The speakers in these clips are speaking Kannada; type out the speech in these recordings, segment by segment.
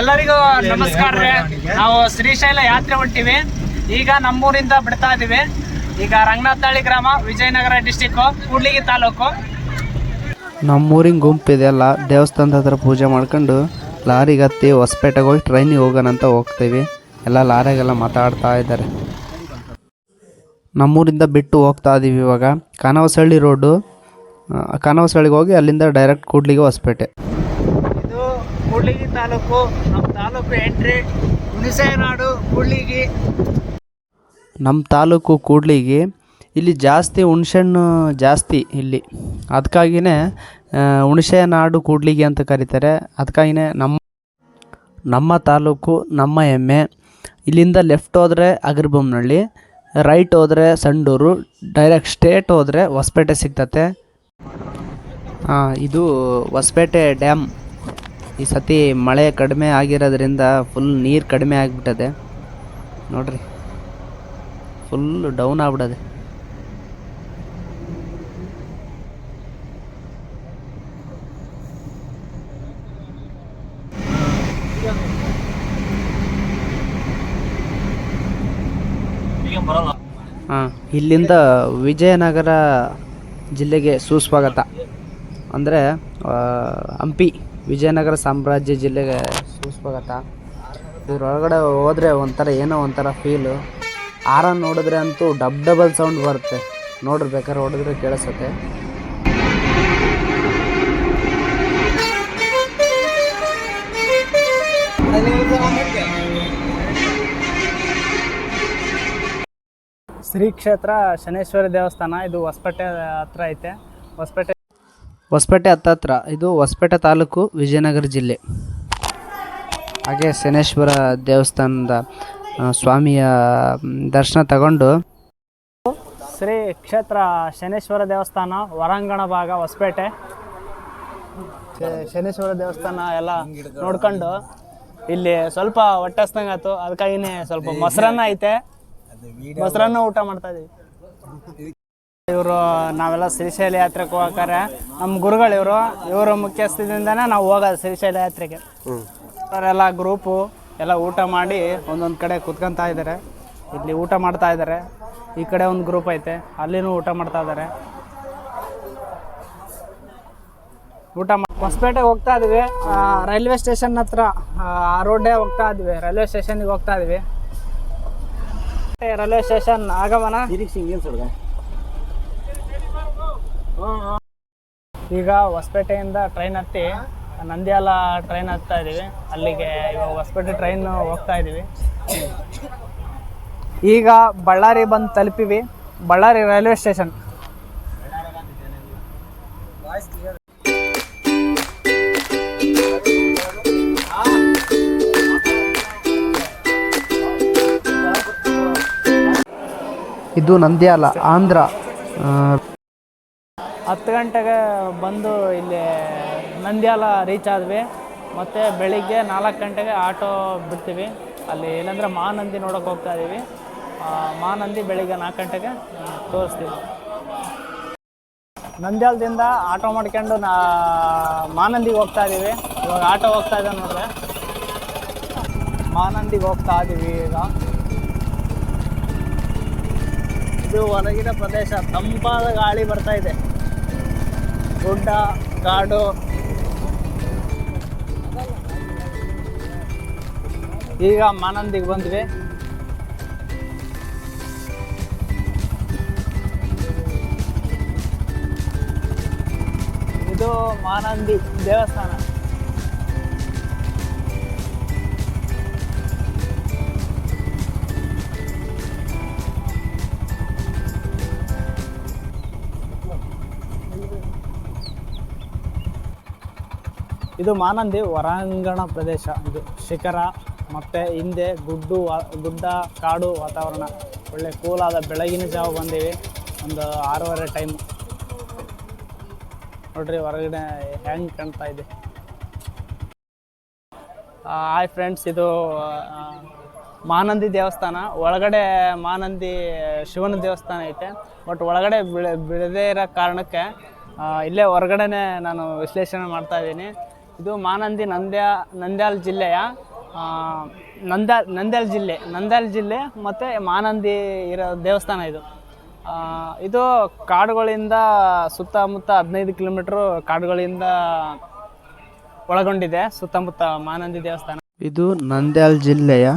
ಎಲ್ಲರಿಗೂ ನಮಸ್ಕಾರ ರೀ. ನಾವು ಶ್ರೀಶೈಲ ಯಾತ್ರೆ ಹೊಂಟಿವಿ. ಈಗ ನಮ್ಮೂರಿಂದ ಬಿಡ್ತಾ ಇದೀವಿ. ಈಗ ರಂಗನಾಥಳ್ಳಿ ಗ್ರಾಮ, ವಿಜಯನಗರ ಡಿಸ್ಟಿಕ್, ಕೂಡ್ಲಿಗಿ ತಾಲೂಕು. ನಮ್ಮೂರಿನ ಗುಂಪಿದೆಲ್ಲ ದೇವಸ್ಥಾನದ ಹತ್ರ ಪೂಜೆ ಮಾಡ್ಕೊಂಡು ಲಾರಿಗೆ ಹತ್ತಿ ಹೊಸಪೇಟೆಗೆ ಹೋಗಿ ಟ್ರೈನಿಗೆ ಹೋಗೋಣ ಅಂತ ಹೋಗ್ತೀವಿ. ಎಲ್ಲ ಲಾರಿಗೆಲ್ಲ ಮಾತಾಡ್ತಾ ಇದ್ದಾರೆ. ನಮ್ಮೂರಿಂದ ಬಿಟ್ಟು ಹೋಗ್ತಾ ಇದ್ದೀವಿ. ಇವಾಗ ಕಾನವಸಳ್ಳಿ ರೋಡು, ಕಾನವಸಳ್ಳಿಗೆ ಹೋಗಿ ಅಲ್ಲಿಂದ ಡೈರೆಕ್ಟ್ ಕೂಡ್ಲಿಗಿ ಹೊಸಪೇಟೆ. ಇದು ಕೂಡ್ಲಿಗಿ ತಾಲೂಕು. ನಮ್ಮ ತಾಲೂಕು ಎಂಟ್ರಿ ಹುಣಸೇನಾಡು ಕೂಡ್ಲಿಗಿ. ನಮ್ಮ ತಾಲೂಕು ಕೂಡ್ಲಿಗಿ. ಇಲ್ಲಿ ಜಾಸ್ತಿ ಹುಣಸೆಹಣ್ಣು ಜಾಸ್ತಿ ಇಲ್ಲಿ, ಅದಕ್ಕಾಗಿಯೇ ಹುಣಸೇನಾಡು ಕೂಡ್ಲಿಗಿ ಅಂತ ಕರೀತಾರೆ. ಅದಕ್ಕಾಗಿಯೇ ನಮ್ಮ ತಾಲೂಕು ನಮ್ಮ ಹೆಮ್ಮೆ. ಇಲ್ಲಿಂದ ಲೆಫ್ಟ್ ಹೋದರೆ ಅಗರಿಬೊಮ್ಮನಹಳ್ಳಿ, ರೈಟ್ ಹೋದರೆ ಸಂಡೂರು, ಡೈರೆಕ್ಟ್ ಸ್ಟ್ರೇಟ್ ಹೋದರೆ ಹೊಸಪೇಟೆ ಸಿಗ್ತತೆ. ಇದು ಹೊಸಪೇಟೆ ಡ್ಯಾಮ್. ಈ ಸತಿ ಮಳೆ ಕಡಿಮೆ ಆಗಿರೋದ್ರಿಂದ ಫುಲ್ ನೀರು ಕಡಿಮೆ ಆಗಿಬಿಟ್ಟದೆ ನೋಡ್ರಿ, ಫುಲ್ ಡೌನ್ ಆಗ್ಬಿಡದೆ. ಇಲ್ಲಿಂದ ವಿಜಯನಗರ ಜಿಲ್ಲೆಗೆ ಸುಸ್ವಾಗತ. ಅಂದರೆ ಹಂಪಿ ವಿಜಯನಗರ ಸಾಮ್ರಾಜ್ಯ ಜಿಲ್ಲೆಗೆ ಸುಸ್ವಾಗತ. ಇದ್ರೊಳಗಡೆ ಹೋದರೆ ಒಂಥರ ಏನೋ ಒಂಥರ ಫೀಲು. ಆರನ್ ನೋಡಿದ್ರೆ ಅಂತೂ ಡಬಲ್ ಸೌಂಡ್ ಬರುತ್ತೆ. ನೋಡ್ರಿ, ಬೇಕಾದ್ರೆ ಹೊಡೆದ್ರೆ ಕೇಳಿಸುತ್ತೆ. ಶ್ರೀ ಕ್ಷೇತ್ರ ಶನೇಶ್ವರಿ ದೇವಸ್ಥಾನ. ಇದು ಹೊಸಪೇಟೆ ಹತ್ರ ಐತೆ. ಹೊಸಪೇಟೆ ಹತ್ತತ್ರ. ಇದು ಹೊಸಪೇಟೆ ತಾಲೂಕು, ವಿಜಯನಗರ ಜಿಲ್ಲೆ. ಹಾಗೆ ಶನೇಶ್ವರ ದೇವಸ್ಥಾನದ ಸ್ವಾಮಿಯ ದರ್ಶನ ತಗೊಂಡು ಶ್ರೀ ಕ್ಷೇತ್ರ ಶನೇಶ್ವರ ದೇವಸ್ಥಾನ ಹೊರಾಂಗಣ ಭಾಗ ಹೊಸಪೇಟೆ. ಶನೇಶ್ವರ ದೇವಸ್ಥಾನ ಎಲ್ಲ ನೋಡ್ಕೊಂಡು ಇಲ್ಲಿ ಸ್ವಲ್ಪ ಹೊಟ್ಟೆ ಹಸ್ದಂಗೆ ಆಯ್ತು. ಅದಕ್ಕಾಗಿನೇ ಸ್ವಲ್ಪ ಮೊಸರನ್ನ ಐತೆ, ಮೊಸರನ್ನ ಊಟ ಮಾಡ್ತಾ ಇದೀವಿ. ಇವರು ನಾವೆಲ್ಲ ಶ್ರೀಶೈಲ ಯಾತ್ರೆಗೆ ಹೋಗ್ತಾರೆ. ನಮ್ಮ ಗುರುಗಳು ಇವರು ಮುಖ್ಯಸ್ಥದಿಂದನೇ ನಾವು ಹೋಗೋದು ಶ್ರೀಶೈಲ ಯಾತ್ರೆಗೆ. ಅವರೆಲ್ಲ ಗ್ರೂಪು ಎಲ್ಲ ಊಟ ಮಾಡಿ ಒಂದೊಂದು ಕಡೆ ಕುತ್ಕೊತಾ ಇದ್ದಾರೆ. ಇಲ್ಲಿ ಊಟ ಮಾಡ್ತಾ ಇದ್ದಾರೆ. ಈ ಕಡೆ ಒಂದು ಗ್ರೂಪ್ ಐತೆ, ಅಲ್ಲಿನೂ ಊಟ ಮಾಡ್ತಾ ಇದ್ದಾರೆ. ಹೊಸಪೇಟೆಗೆ ಹೋಗ್ತಾ ಇದೀವಿ. ರೈಲ್ವೆ ಸ್ಟೇಷನ್ ಹತ್ರ ಆ ರೋಡೇ ಹೋಗ್ತಾ ಇದೀವಿ. ರೈಲ್ವೆ ಸ್ಟೇಷನ್ಗೆ ಹೋಗ್ತಾ ಇದೀವಿ. ರೈಲ್ವೆ ಸ್ಟೇಷನ್ ಆಗಮನ. ಈಗ ಹೊಸಪೇಟೆಯಿಂದ ಟ್ರೈನ್ ಹತ್ತಿ ನಂದ್ಯಾಲ ಟ್ರೈನ್ ಹತ್ತಾ ಇದೀವಿ. ಅಲ್ಲಿಗೆ ಇವಾಗ ಹೊಸಪೇಟೆ ಟ್ರೈನ್ ಹೋಗ್ತಾ ಇದೀವಿ. ಈಗ ಬಳ್ಳಾರಿ ಬಂದು ತಲುಪಿವಿ. Ballari railway station. ಇದು ನಂದ್ಯಾಲ, ಆಂಧ್ರ. 10 ಗಂಟೆಗೆ ಬಂದು ಇಲ್ಲಿ ನಂದ್ಯಾಲ ರೀಚ್ ಆದ್ವಿ. ಮತ್ತು ಬೆಳಿಗ್ಗೆ 4 ಗಂಟೆಗೆ ಆಟೋ ಬಿಡ್ತೀವಿ. ಅಲ್ಲಿ ಏನಂದರೆ ಮಹಾನಂದಿ ನೋಡೋಕೆ ಹೋಗ್ತಾ ಇದ್ದೀವಿ. ಮಹಾನಂದಿ ಬೆಳಿಗ್ಗೆ 4 ಗಂಟೆಗೆ ತೋರಿಸ್ತೀವಿ. ನಂದ್ಯಾಲದಿಂದ ಆಟೋ ಮಾಡ್ಕೊಂಡು ಮಹಾನಂದಿಗೆ ಹೋಗ್ತಾ ಇದ್ದೀವಿ. ಇವಾಗ ಆಟೋ ಹೋಗ್ತಾ ಇದೆ ನೋಡ್ರೆ, ಮಹಾನಂದಿಗೆ ಹೋಗ್ತಾ ಇದ್ದೀವಿ. ಈಗ ಇದು ಹೊರಗಿನ ಪ್ರದೇಶ, ತಂಪಾದ ಗಾಳಿ ಬರ್ತಾ ಇದೆ. ಗುಡ್ಡ, ಕಾಡು. ಈಗ ಮಹಾನಂದಿಗೆ ಬಂದ್ವಿ. ಇದು ಮಹಾನಂದಿ ದೇವಸ್ಥಾನ. ಇದು ಮಹಾನಂದಿ ಹೊರಾಂಗಣ ಪ್ರದೇಶ. ಇದು ಶಿಖರ ಮತ್ತು ಹಿಂದೆ ಗುಡ್ಡ, ಕಾಡು ವಾತಾವರಣ. ಒಳ್ಳೆ ಕೂಲಾದ ಬೆಳಗಿನ ಜಾವ ಬಂದೀವಿ. ಒಂದು 6:30 ಟೈಮ್. ನೋಡ್ರಿ ಹೊರಗಡೆ ಹೆಂಗೆ ಕಾಣ್ತಾ ಇದೆ. ಹಾಯ್ ಫ್ರೆಂಡ್ಸ್, ಇದು ಮಹಾನಂದಿ ದೇವಸ್ಥಾನ. ಒಳಗಡೆ ಮಹಾನಂದಿ ಶಿವನ ದೇವಸ್ಥಾನ ಐತೆ. ಬಟ್ ಒಳಗಡೆ ಬಿಡದೇ ಇರೋ ಕಾರಣಕ್ಕೆ ಇಲ್ಲೇ ಹೊರಗಡೆನೇ ನಾನು ವಿಶ್ಲೇಷಣೆ ಮಾಡ್ತಾ ಇದ್ದೀನಿ. ಇದು ಮಾನಂದಿ ನಂದ್ಯಾಲ ಜಿಲ್ಲೆಯ ನಂದ್ಯಾಲ ಜಿಲ್ಲೆ ಮತ್ತು ಮಾನಂದಿ ಇರೋ ದೇವಸ್ಥಾನ ಇದು. ಇದು ಕಾಡುಗಳಿಂದ ಸುತ್ತಮುತ್ತ 15 ಕಿಲೋಮೀಟ್ರು ಕಾಡುಗಳಿಂದ ಒಳಗೊಂಡಿದೆ ಸುತ್ತಮುತ್ತ ಮಾನಂದಿ ದೇವಸ್ಥಾನ. ಇದು ನಂದ್ಯಾಲ ಜಿಲ್ಲೆಯ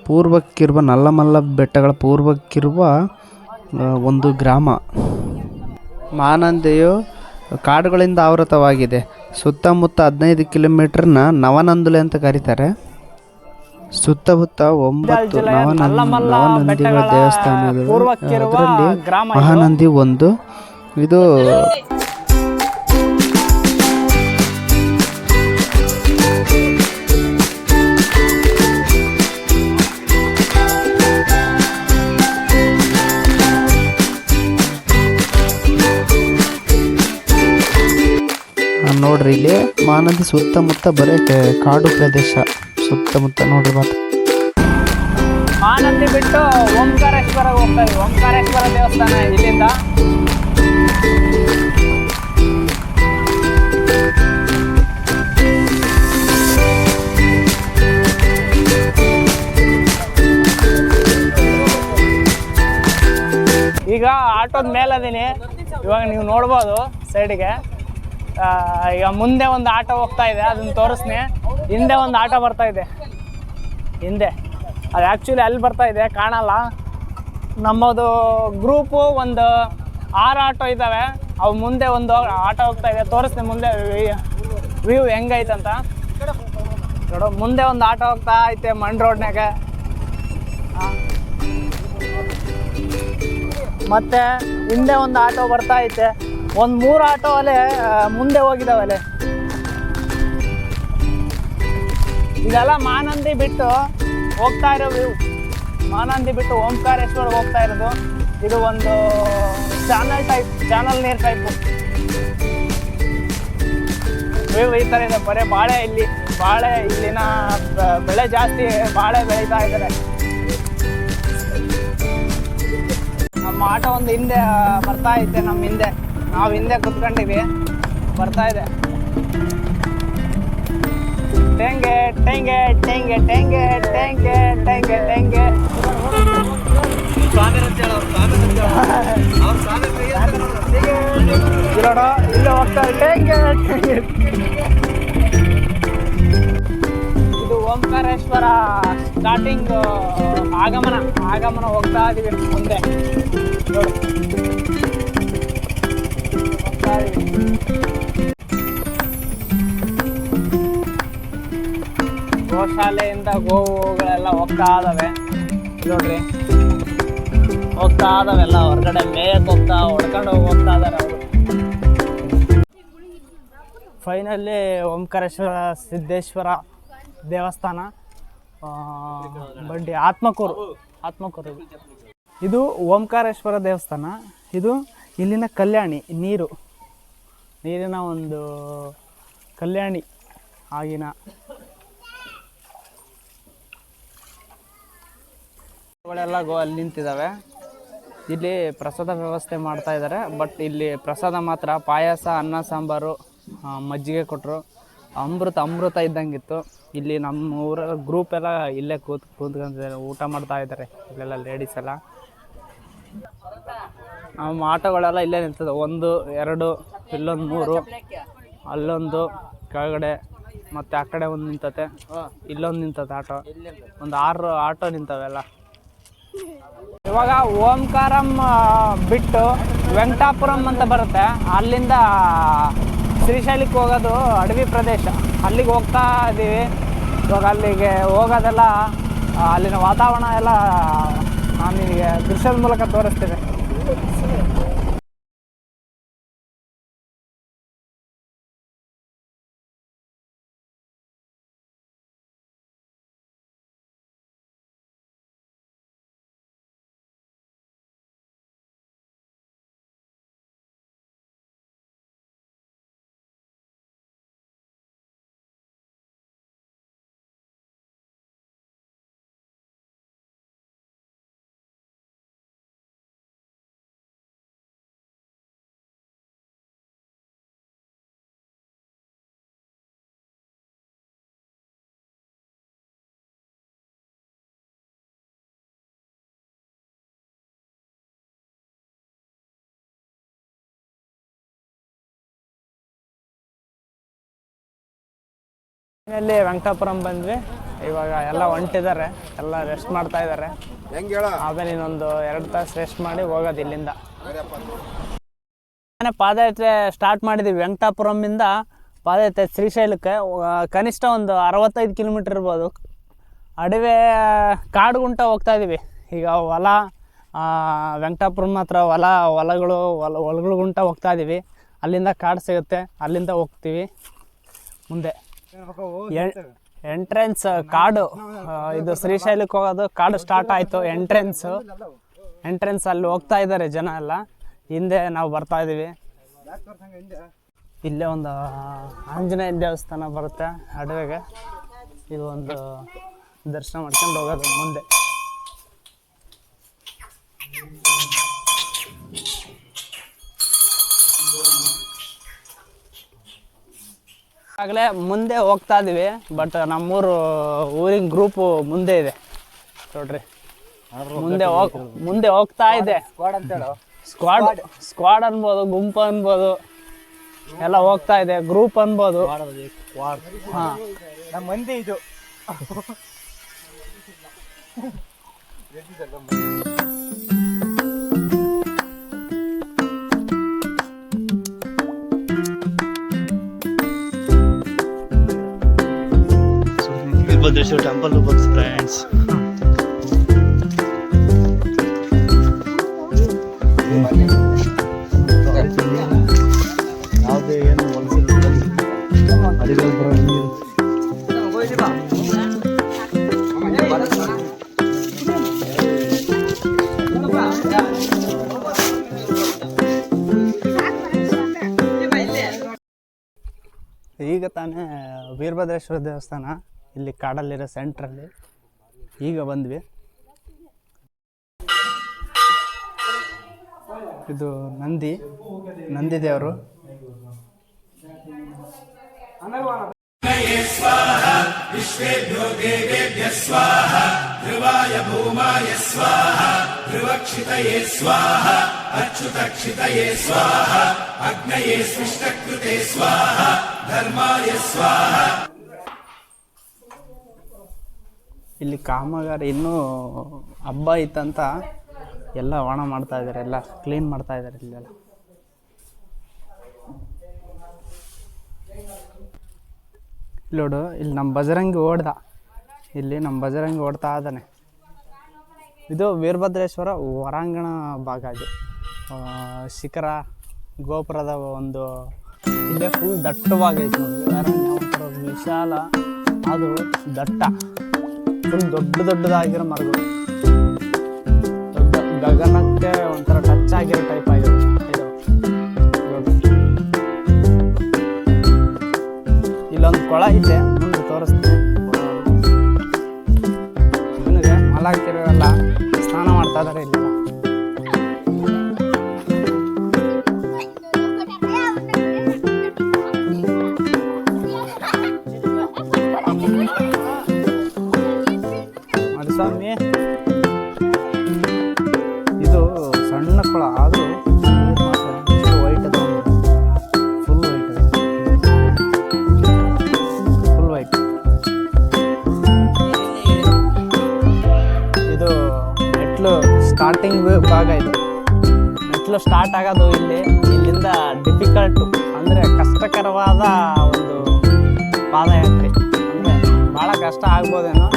ಪೂರ್ವಕ್ಕಿರುವ ನಲ್ಲಮಲ್ಲ ಬೆಟ್ಟಗಳ ಪೂರ್ವಕ್ಕಿರುವ ಒಂದು ಗ್ರಾಮ. ಮಾನಂದಿಯು ಕಾಡುಗಳಿಂದ ಆವೃತವಾಗಿದೆ. ಸುತ್ತಮುತ್ತ 15 ಕಿಲೋಮೀಟರ್ನ ನವನಂದುಲೆ ಅಂತ ಕರೀತಾರೆ. ಸುತ್ತಮುತ್ತ 9 ನವನಂದಿಗಳ ದೇವಸ್ಥಾನಗಳು, ಅದರಲ್ಲಿ ಮಹಾನಂದಿ ಒಂದು. ಇದು ನೋಡ್ರಿ, ಇಲ್ಲಿ ಮಾನಂದಿ ಸುತ್ತಮುತ್ತ ಬರೀ ಕಾಡು ಪ್ರದೇಶ ಸುತ್ತಮುತ್ತ ನೋಡ್ರಿ. ಮಾನಂದಿ ಬಿಟ್ಟು ಓಂಕಾರೇಶ್ವರ ಹೋಗ್ತಾ ಇದ್ವಿ. ಓಂಕಾರೇಶ್ವರ ದೇವಸ್ಥಾನ ಇಲ್ಲಿಂದ. ಈಗ ಆಟೋದ ಮೇಲದೀನಿ. ಇವಾಗ ನೀವು ನೋಡ್ಬೋದು ಸೈಡಿಗೆ. ಈಗ ಮುಂದೆ ಒಂದು ಆಟೋ ಹೋಗ್ತಾ ಇದೆ, ಅದನ್ನ ತೋರಿಸ್ತೀನಿ. ಹಿಂದೆ ಒಂದು ಆಟೋ ಬರ್ತಾ ಇದೆ, ಹಿಂದೆ. ಅದು ಆ್ಯಕ್ಚುಲಿ ಅಲ್ಲಿ ಬರ್ತಾ ಇದೆ, ಕಾಣಲ್ಲ. ನಮ್ಮದು ಗ್ರೂಪು ಒಂದು 6 ಆಟೋ ಇದ್ದಾವೆ. ಅವು ಮುಂದೆ ಒಂದು ಆಟೋ ಹೋಗ್ತಾ ಇದೆ, ತೋರಿಸ್ತೀನಿ ಮುಂದೆ ವ್ಯೂ ಹೆಂಗೈತಂತ. ನೋಡು, ಮುಂದೆ ಒಂದು ಆಟೋ ಹೋಗ್ತಾ ಐತೆ ಮಣ್ ರೋಡ್ನಾಗ. ಮತ್ತು ಹಿಂದೆ ಒಂದು ಆಟೋ ಬರ್ತಾ ಐತೆ. ಒಂದು 3 ಆಟೋ ಅಲ್ಲೇ ಮುಂದೆ ಹೋಗಿದ್ದಾವಲ್ಲೇ. ಇದೆಲ್ಲ ಮಾನಂದಿ ಬಿಟ್ಟು ಹೋಗ್ತಾ ಇರೋ ವ್ಯೂ. ಮಾನಂದಿ ಬಿಟ್ಟು ಓಂಕಾರೇಶ್ವರ ಹೋಗ್ತಾ ಇರೋದು. ಇದು ಒಂದು ಚಾನಲ್ ನೀರು ಟೈಪು ವ್ಯೂ ಈ ಥರ ಇದೆ. ಬರೀ ಬಾಳೆ, ಇಲ್ಲಿನ ಬೆಳೆ ಜಾಸ್ತಿ, ಬಾಳೆ ಬೆಳೀತಾ ಇದ್ದಾರೆ. ನಮ್ಮ ಆಟೋ ಒಂದು ಹಿಂದೆ ಬರ್ತಾ ಐತೆ, ನಮ್ಮ ಹಿಂದೆ. ನಾವು ಹಿಂದೆ ಕುತ್ಕೊಂಡಿವಿ, ಬರ್ತಾ ಇದೆ. ಟೆಂಗೆ ಟೆಂಗೆ ಟೆಂಗೆ ಟೆಂಗೆ ಟೆಂಗೆ ಟೆಂಗೆ ಟೆಂಗೆ ಇಲ್ಲೋಡ, ಇಲ್ಲೇ ಹೋಗ್ತಾರೆ ಟೆಂಗೆ ಟೆಂಗೆ. ಇದು ಓಂಕಾರೇಶ್ವರ ಸ್ಟಾರ್ಟಿಂಗ್ ಆಗಮನ ಹೋಗ್ತಾ ಇದೀವಿ ಮುಂದೆ. ನೋಡಿ, ಗೋಶಾಲೆಯಿಂದ ಗೋವುಗಳೆಲ್ಲ ಹೋಗ್ತಾ ಇದಾವೆ. ನೋಡ್ರಿ, ಹೋಗ್ತಾ ಇದಾವೆಲ್ಲ ಹೊರಗಡೆ ಮೇಯಕ್ಕೆ ಹೊಡ್ಕೊಂಡು ಹೋಗ್ತಾ ಇದಾರೆ ಅವರು. ಫೈನಲಿ ಓಂಕಾರೇಶ್ವರ ಸಿದ್ದೇಶ್ವರ ದೇವಸ್ಥಾನ, ಬಂಡಿ ಆತ್ಮಕೂರು. ಇದು ಓಂಕಾರೇಶ್ವರ ದೇವಸ್ಥಾನ. ಇದು ಇಲ್ಲಿನ ಕಲ್ಯಾಣಿ, ನೀರಿನ ಒಂದು ಕಲ್ಯಾಣಿ ಆಗಿನ. ಗಳೆಲ್ಲ ಅಲ್ಲಿ ನಿಂತಿದ್ದಾವೆ. ಇಲ್ಲಿ ಪ್ರಸಾದ ವ್ಯವಸ್ಥೆ ಮಾಡ್ತಾ ಇದ್ದಾರೆ. ಬಟ್ ಇಲ್ಲಿ ಪ್ರಸಾದ ಮಾತ್ರ ಪಾಯಸ, ಅನ್ನ ಸಾಂಬಾರು, ಮಜ್ಜಿಗೆ ಕೊಟ್ಟರು. ಅಮೃತ ಇದ್ದಂಗಿತ್ತು. ಇಲ್ಲಿ ನಮ್ಮ ಊರ ಗ್ರೂಪ್ ಎಲ್ಲ ಇಲ್ಲೇ ಕೂತ್ಕೊಂಡಿದ್ದಾರೆ, ಊಟ ಮಾಡ್ತಾ ಇದ್ದಾರೆ ಇಲ್ಲೆಲ್ಲ ಲೇಡೀಸ್ ಎಲ್ಲ. ನಮ್ಮ ಆಟೋಗಳೆಲ್ಲ ಇಲ್ಲೇ ನಿಂತದೆ. 1, 2, ಇಲ್ಲೊಂದು 3, ಅಲ್ಲೊಂದು ಕೆಳಗಡೆ, ಮತ್ತು ಆ ಕಡೆ ಒಂದು ನಿಂತತೆ, ಇಲ್ಲೊಂದು ನಿಂತತೆ ಆಟೋ. ಒಂದು 6 ಆಟೋ ನಿಂತವೆಲ್ಲ. ಇವಾಗ ಓಂಕಾರಂ ಬಿಟ್ಟು ವೆಂಕಟಾಪುರಂ ಅಂತ ಬರುತ್ತೆ. ಅಲ್ಲಿಂದ ಶ್ರೀಶೈಲಕ್ಕೆ ಹೋಗೋದು ಅಡವಿ ಪ್ರದೇಶ. ಅಲ್ಲಿಗೆ ಹೋಗ್ತಾ ಇದ್ದೀವಿ. ಇವಾಗ ಅಲ್ಲಿಗೆ ಹೋಗೋದೆಲ್ಲ, ಅಲ್ಲಿನ ವಾತಾವರಣ ಎಲ್ಲ ನಾನು ನಿಮಗೆ ದೃಶ್ಯದ ಮೂಲಕ ತೋರಿಸ್ತೀನಿ. ಇಲ್ಲಿ ವೆಂಕಟಾಪುರಂ ಬಂದ್ವಿ. ಇವಾಗ ಎಲ್ಲ ಹೊಂಟಿದ್ದಾರೆ, ಎಲ್ಲ ರೆಸ್ಟ್ ಮಾಡ್ತಾ ಇದ್ದಾರೆ. ಆಮೇಲೆ ಇನ್ನೊಂದು 2 ತಾಸು ರೆಸ್ಟ್ ಮಾಡಿ ಹೋಗೋದು ಇಲ್ಲಿಂದ. ಪಾದಯಾತ್ರೆ ಸ್ಟಾರ್ಟ್ ಮಾಡಿದ್ದೀವಿ. ವೆಂಕಟಾಪುರಮಿಂದ ಪಾದಯಾತ್ರೆ ಶ್ರೀಶೈಲಕ್ಕೆ ಕನಿಷ್ಠ ಒಂದು 65 ಕಿಲೋಮೀಟ್ರ್ ಇರ್ಬೋದು. ಅಡವೆ ಕಾಡು ಗುಂಟ ಹೋಗ್ತಾ ಇದ್ದೀವಿ. ಈಗ ಹೊಲ ವೆಂಕಟಾಪುರಂ ಹತ್ರ ಹೊಲಗಳು ಗುಂಟ ಹೋಗ್ತಾ ಇದ್ದೀವಿ. ಅಲ್ಲಿಂದ ಕಾಡು ಸಿಗುತ್ತೆ, ಅಲ್ಲಿಂದ ಹೋಗ್ತೀವಿ ಮುಂದೆ. ಎಂಟ್ರೆನ್ಸ್ ಕಾಡು, ಇದು ಶ್ರೀಶೈಲಕ್ಕೆ ಹೋಗೋದು ಕಾಡು ಸ್ಟಾರ್ಟ್ ಆಯಿತು. ಎಂಟ್ರೆನ್ಸ್ ಅಲ್ಲಿ ಹೋಗ್ತಾ ಇದ್ದಾರೆ ಜನ ಎಲ್ಲ. ಹಿಂದೆ ನಾವು ಬರ್ತಾ ಇದ್ದೀವಿ. ಇಲ್ಲೇ ಒಂದು ಆಂಜನೇಯ ದೇವಸ್ಥಾನ ಬರುತ್ತೆ ಅಡವೆಗೆ. ಇದು ಒಂದು ದರ್ಶನ ಮಾಡ್ಕೊಂಡು ಹೋಗೋದು ಮುಂದೆ. ಆಗಲೇ ಮುಂದೆ ಹೋಗ್ತಾ ಇದೀವಿ. ಬಟ್ ನಮ್ಮೂರು ಊರಿನ ಗ್ರೂಪು ಮುಂದೆ ಇದೆ ನೋಡ್ರಿ. ಮುಂದೆ ಹೋಗ್ತಾ ಇದೆ. ಸ್ಕ್ವಾಡ್ ಅನ್ಬೋದು, ಗುಂಪು ಅನ್ಬೋದು, ಎಲ್ಲ ಹೋಗ್ತಾ ಇದೆ. ಗ್ರೂಪ್ ಅನ್ಬೋದು. ಹಾಂ, ನಮ್ಮ ಮಂದಿ ಇದು. Virabhadreswara temple looks friends. ಯಾವುದೇ ಏನು ಈಗ ತಾನೇ ವೀರಭದ್ರೇಶ್ವರ ದೇವಸ್ಥಾನ ಇಲ್ಲಿ ಕಾಡಲ್ಲಿರೋ ಸೆಂಟ್ರಲ್ಲಿ ಈಗ ಬಂದ್ವಿ. ಇದು ನಂದಿ ದೇವರು. ಇಲ್ಲಿ ಕಾಮಗಾರಿ ಇನ್ನೂ ಹಬ್ಬ ಇತ್ತಂತ ಎಲ್ಲ ಒಣ ಮಾಡ್ತಾ ಇದ್ದಾರೆ, ಎಲ್ಲ ಕ್ಲೀನ್ ಮಾಡ್ತಾ ಇದ್ದಾರೆ ಇಲ್ಲೆಲ್ಲ. ನೋಡು, ಇಲ್ಲಿ ನಮ್ಮ ಬಜರಂಗಿ ಓಡ್ತಾ ಇದ್ದಾನೆ. ಇದು ವೀರಭದ್ರೇಶ್ವರ ಹೊರಾಂಗಣ ಭಾಗ. ಇದು ಶಿಖರ ಗೋಪುರದ ಒಂದು ಇಲ್ಲೇ ಫುಲ್ ದಟ್ಟವಾಗೈತೆ ನೋಡಿ. ಅರಣ್ಯ ಒಂಥರ ವಿಶಾಲ, ಅದು ದಟ್ಟ, ಫುಲ್ ದೊಡ್ಡದಾಗಿರೋ ಮರಗಳು, ಗಗನಕ್ಕೆ ಒಂಥರ ಟಚ್ ಆಗಿರೋ ಟೈಪ್ ಆಗಿರೋ ಇದು. ಇಲ್ಲೊಂದು ಕೊಳ ಇದೆ, ಮುಂದೆ ತೋರಿಸ್ತೀನಿ ನಿನಗೆ. ಮಲಾಕಿರೋರೆಲ್ಲ ಸ್ನಾನ ಮಾಡ್ತಾ ಇದ್ದಾರೆ ಇಲ್ಲೆಲ್ಲ. ಮಧುಸ್ವಾಮಿ, ಇದು ಸಣ್ಣ ಕೊಳ ಆದರೂ ವೈಟ್ ಅದ, ಫುಲ್ ವೈಟ್. ಇದು ಮೆಟ್ಲು ಸ್ಟಾರ್ಟಿಂಗ್ ಭಾಗ. ಇದು ಮೆಟ್ಲು ಸ್ಟಾರ್ಟ್ ಆಗೋದು ಇಲ್ಲಿಂದ ಡಿಫಿಕಲ್ಟು, ಅಂದರೆ ಕಷ್ಟಕರವಾದ ಒಂದು ಪಾದಯಾತ್ರೆ. ಅಂದರೆ ಭಾಳ ಕಷ್ಟ ಆಗ್ಬೋದೇನೋ.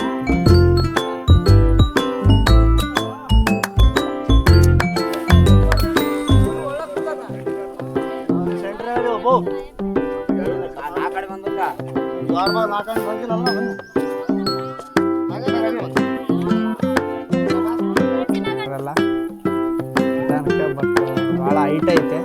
ಬಟ್ ಭಾಳ ಹೈಟ್ ಐತೆ.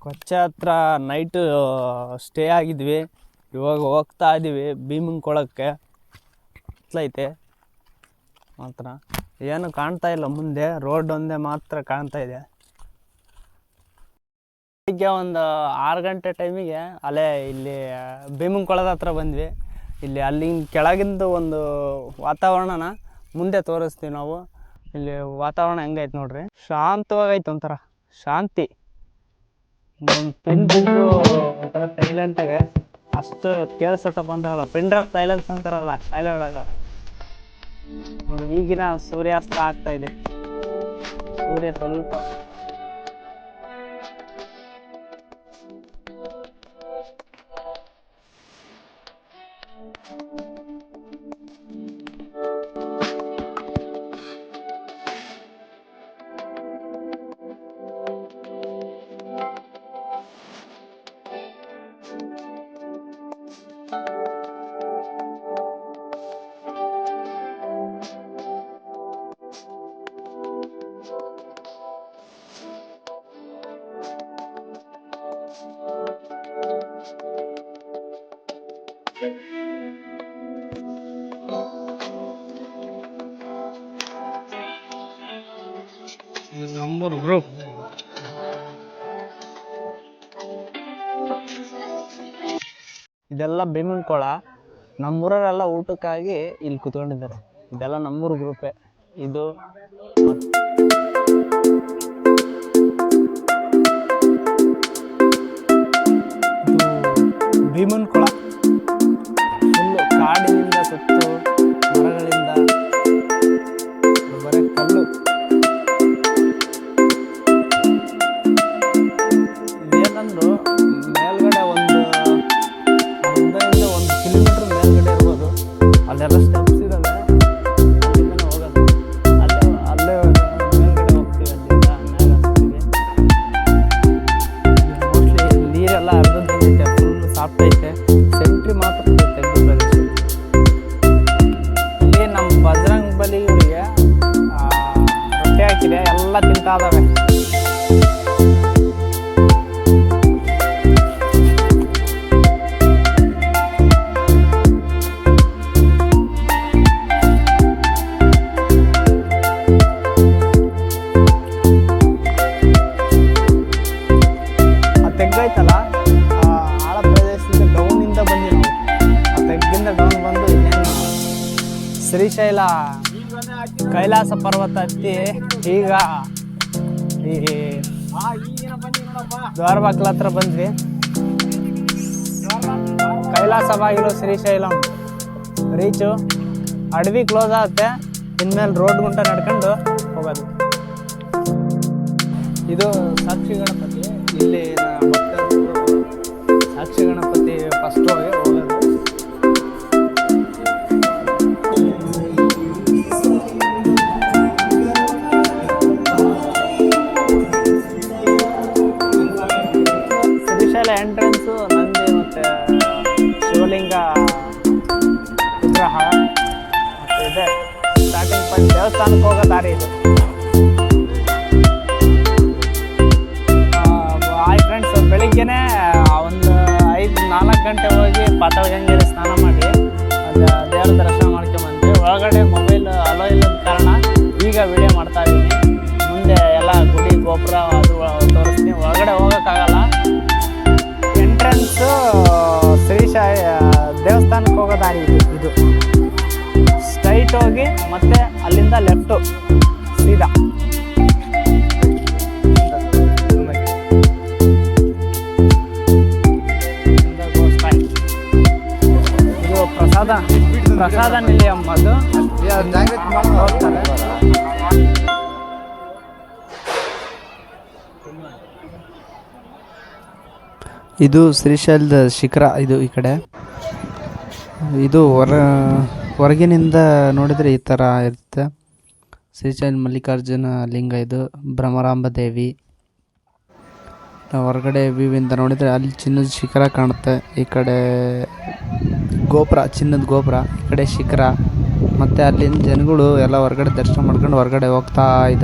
ಕೊಚ್ಚೆ ಹತ್ರ ನೈಟು ಸ್ಟೇ ಆಗಿದ್ವಿ. ಇವಾಗ ಹೋಗ್ತಾ ಇದ್ದೀವಿ ಭೀಮನ ಕೊಳಕ್ಕೆ. ಐತೆ ಮಾತ್ರ ಏನು ಕಾಣ್ತಾ ಇಲ್ಲ ಮುಂದೆ, ರೋಡ್ ಒಂದೇ ಮಾತ್ರ ಕಾಣ್ತಾ ಇದೆ. ಬೆಳಿಗ್ಗೆ ಒಂದು 6 ಗಂಟೆ ಟೈಮಿಗೆ ಅಲ್ಲೇ ಇಲ್ಲಿ ಭೀಮಂಕೊಳದ ಹತ್ರ ಬಂದ್ವಿ. ಇಲ್ಲಿ ಅಲ್ಲಿ ಕೆಳಗಿಂದ ಒಂದು ವಾತಾವರಣನ ಮುಂದೆ ತೋರಿಸ್ತೀವಿ ನಾವು. ಇಲ್ಲಿ ವಾತಾವರಣ ಹೆಂಗೈತೆ ನೋಡ್ರಿ, ಶಾಂತವಾಗೈತೆ, ಒಂಥರ ಶಾಂತಿ. ಒಂಥರ ಸೈಲೆಂಟಾಗೆ ಅಷ್ಟು ಕೇಳಿಸತ್ತಪ್ಪ ಅಂತಾರಲ್ಲ, ಪಿನ್ ಡ್ರಾಪ್ ಸೈಲೆನ್ಸ್ ಅಂತಾರಲ್ಲ, ಸೈಲೆಂಟ್. ಈಗಿನ ಸೂರ್ಯಾಸ್ತ ಆಗ್ತಾ ಇದೆ. ಸೂರ್ಯ ಸ್ವಲ್ಪ ನಂಬರ್ ಗ್ರೂಪ್. ಇದೆಲ್ಲ ಭೀಮಂಕೊಳ. ನಮ್ಮೂರರೆಲ್ಲ ಊಟಕ್ಕಾಗಿ ಇಲ್ಲಿ ಕುತ್ಕೊಂಡಿದ್ದಾರೆ. ಇದೆಲ್ಲ ನಮ್ಮೂರು ಗ್ರೂಪೇ. ಇದು ಭೀಮಂಕೊಳ ಫುಲ್ಲು ಕಾಡಿನಿಂದ ಸುತ್ತು, ಮರಗಳಿಂದ, ಬರೀ ಕಲ್ಲು. ಇದೇನಂದ್ರು ಮೇಲ್ಗಡೆ ಒಂದು 1 ಕಿಲೋಮೀಟ್ರ್ ಮೇಲ್ಗಡೆ ಇರ್ಬೋದು. ಅಲ್ಲೆಲ್ಲ ಸ್ಟೆಪ್ಸ್ ಇದ್ದಾವೆ, ಅಲ್ಲಿಂದನೇ ಹೋಗೋದು. ಅಲ್ಲೇ ಮೇಲ್ಗಡೆ ಹೋಗ್ತೀವಿ, ಅಲ್ಲಿಂದ ಮೇಲೆ ಹತ್ತೀವಿ. ಮೋಸ್ಟ್ಲಿ ನೀರೆಲ್ಲ ಅರ್ಧದಲ್ಲಿದೆ, ಫುಲ್ ಸಾಫ್ಟ್ ಐತೆ. ಸೆಂಟ್ರಿ ಮಾತ್ರ ತೆಗೆದು ಪ್ರದೇಶ. ಇಲ್ಲಿ ನಮ್ಮ ಬಜರಂಗ್ ಬಲಿ ಇವರಿಗೆ ರೊಟ್ಟಿ ಹಾಕಿದೆ, ಎಲ್ಲ ತಿಂತಾ ಇದಾವೆ. ಆ ತೆಗ್ಗೈತಲ್ಲ, ಆ ಆಳ ಪ್ರದೇಶದಿಂದ ಡೌನಿಂದ ಬಂದ್ವಿ ನಾವು. ಆ ತೆಗ್ಗಿಂದ ಡೌನ್ ಬಂದು ಇನ್ನೇನು ಶ್ರೀಶೈಲ ಕೈಲಾಸ ಪರ್ವತ ಹತ್ತಿ ಈಗ ಈ ದ್ವಾರಬಾಕ್ಲ ಹತ್ರ ಬಂದ್ವಿ. ಕೈಲಾಸ ಬಾಗಿಲು ಶ್ರೀಶೈಲಂ ರೀಚು. ಅಡವಿ ಕ್ಲೋಸ್ ಆಗುತ್ತೆ, ಇನ್ಮೇಲೆ ರೋಡ್ ಗುಂಟ ನಡ್ಕೊಂಡು ಹೋಗೋದು. ಇದು ಸಾಕ್ಷಿ ಗಣಪತಿ. ಇಲ್ಲಿ ಭಕ್ತರು ಸಾಕ್ಷಿ ಗಣಪತಿ ಫಸ್ಟ್ ಹೋಗಿ ಹೋಗೋದು. ಶ್ರೀಶೈಲ ಎಂಟ್ರೆನ್ಸು ನಂದಿ ಮತ್ತು ಶಿವಲಿಂಗ ವಿಗ್ರಹ ಮತ್ತು ಇದೆ ಸ್ಟಾರ್ಟಿಂಗ್ ಪಾಯಿಂಟ್. ದೇವಸ್ಥಾನಕ್ಕೆ ಹೋಗೋ ದಾರಿ ಇದು. ಹಾಯ್ ಫ್ರೆಂಡ್ಸ್, ಬೆಳಿಗ್ಗೆನೇ ಒಂದು 4 ಗಂಟೆ ಹೋಗಿ ಪಾತಾಳಗಂಗೆಯಲ್ಲಿ ಸ್ನಾನ ಮಾಡಿ ದೇವರ ದರ್ಶನ ಮಾಡ್ಕೊಂಬಂದ್ವಿ. ಒಳಗಡೆ ಮೊಬೈಲ್ ಅಲೋ ಇಲ್ಲದ ಕಾರಣ ಈಗ ವಿಡಿಯೋ ಮಾಡ್ತಾ ಇದ್ದೀನಿ. ಮುಂದೆ ಎಲ್ಲ ಗುಡಿ ಗೋಪುರ ಅದು ತೋರಿಸ್ತೀನಿ. ಒಳಗಡೆ ಹೋಗೋಕ್ಕಾಗಲ್ಲ. ಎಂಟ್ರೆನ್ಸು ಶ್ರೀಶೈಲ ದೇವಸ್ಥಾನಕ್ಕೆ ಹೋಗೋ ದಾರಿ ಇದು. ಸ್ಟ್ರೈಟ್ ಹೋಗಿ ಮತ್ತೆ ಅಲ್ಲಿಂದ ಲೆಫ್ಟು ಸೀದಾ. ಇದು ಪ್ರಸಾದ ನಿಲಯಂ. ಅದು ಹೋಗ್ತಾರೆ. ಇದು ಶ್ರೀಶೈಲದ ಶಿಖರ. ಇದು ಈ ಕಡೆ ಇದು ಹೊರಗಿನಿಂದ ನೋಡಿದರೆ ಈ ಥರ ಇರುತ್ತೆ. ಶ್ರೀಶೈಲ ಮಲ್ಲಿಕಾರ್ಜುನ ಲಿಂಗ. ಇದು ಭ್ರಮರಾಂಬ ದೇವಿ. ಹೊರಗಡೆ ವ್ಯೂವಿಂದ ನೋಡಿದರೆ ಅಲ್ಲಿ ಚಿನ್ನದ ಶಿಖರ ಕಾಣುತ್ತೆ. ಈ ಕಡೆ ಗೋಪುರ, ಚಿನ್ನದ ಗೋಪುರ. ಈ ಕಡೆ ಶಿಖರ. ಮತ್ತು ಅಲ್ಲಿಂದ ಜನಗಳು ಎಲ್ಲ ಹೊರಗಡೆ ದರ್ಶನ ಮಾಡ್ಕೊಂಡು ಹೊರಗಡೆ ಹೋಗ್ತಾ ಇದ್ದಾರೆ.